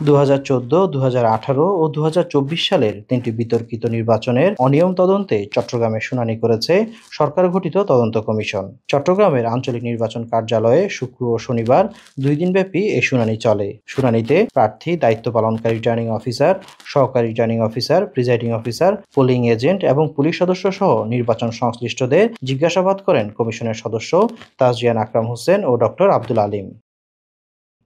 2014, 2018 ও 2024 সালের 3টি বিতর্কিত নির্বাচনের অনিয়ম তদন্তে চট্টগ্রামে শুনানি করেছে সরকার গঠিত তদন্ত কমিশন। চট্টগ্রামের আঞ্চলিক নির্বাচন কার্যালয়ে শুক্র ও শনিবার 2 দিনব্যাপী এই শুনানি চলে। শুনানিতে প্রার্থী, দায়িত্ব পালনকারী রিটার্নিং অফিসার, সহকারী returning officer, presiding officer, polling agent এবং পুলিশ সদস্য সহ নির্বাচন সংশ্লিষ্টদের জিজ্ঞাসাবাদ করেন কমিশনের সদস্য তাজরিয়ান আকরাম হোসেন ও ডক্টর আব্দুল আলিম।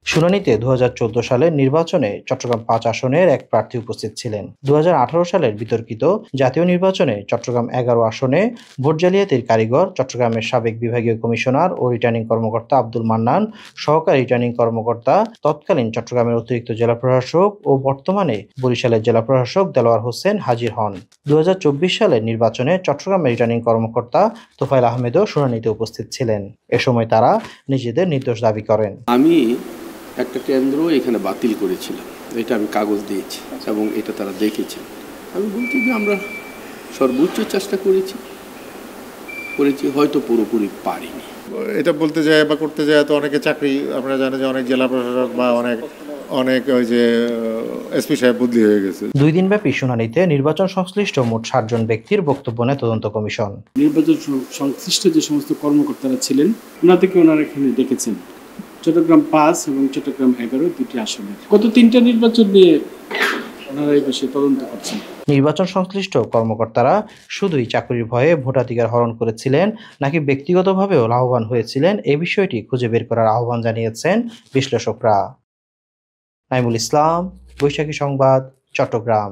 শুনানিতে 2014 সালের নির্বাচনে চট্টগ্রাম 5 আসনের এক প্রার্থী উপস্থিত ছিলেন। 2018 সালের বিতর্কিত জাতীয় নির্বাচনে চট্টগ্রাম 11 আসনে ভোট জালিয়াতির কারিগর চট্টগ্রামের সাবেক বিভাগীয় কমিশনার ও রিটার্নিং কর্মকর্তা আব্দুল মান্নান, সহকারী রিটার্নিং কর্মকর্তা তৎকালীন চট্টগ্রামের অতিরিক্ত জেলা প্রশাসক ও বর্তমানে বরিশালের জেলা প্রশাসক দেলোয়ার হোসেন হাজির হন। 2024 সালের নির্বাচনে চট্টগ্রামের রিটার্নিং কর্মকর্তা তোফায়েল আহমেদও শুনানিতে উপস্থিত ছিলেন। এ সময় তারা নিজেদের নির্দোষ দাবি করেন। আমি একটা কেন্দ্র এখানে বাতিল করেছিলাম, এটা আমি কাগজ দিয়েছি এবং এটা তারা দেখেছেন। আমি বলছি যে আমরা সর্বোচ্চ চেষ্টা করেছি, হয়তো পুরোপুরি পারিনি। এটা বলতে যায় বা করতে যায় তো অনেকে চাকরি, আপনারা জানেন যে অনেক জেলা প্রশাসক বা অনেক ওই যে এসপি সাহেব বদলি হয়ে গেছে। 2 দিনব্যাপী শুনানিতে নির্বাচন সংশ্লিষ্ট মোট 60 জন ব্যক্তির বক্তব্য নেয় তদন্ত কমিশন। নির্বাচন সংশ্লিষ্ট যে সমস্ত কর্মকর্তারা ছিলেন ওনাদেরকে ওনারা এখানে ডেকেছেন। চট্টগ্রাম 5 এবং চট্টগ্রাম 11 দুটি আসনে গত 3টা নির্বাচন নিয়ে ওনারা এই বিষয়ে তদন্ত করছেন। নির্বাচন সংশ্লিষ্ট কর্মকর্তারা শুধুই চাকরির ভয়ে ভোটাধিকার হরণ করেছিলেন নাকি ব্যক্তিগতভাবেও লাভবান হয়েছিলেন, এই বিষয়টি খুঁজে বের করার আহ্বান জানিয়েছেন বিশ্লেষকরা। নাইমুল ইসলাম, বৈশাখী সংবাদ, চট্টগ্রাম।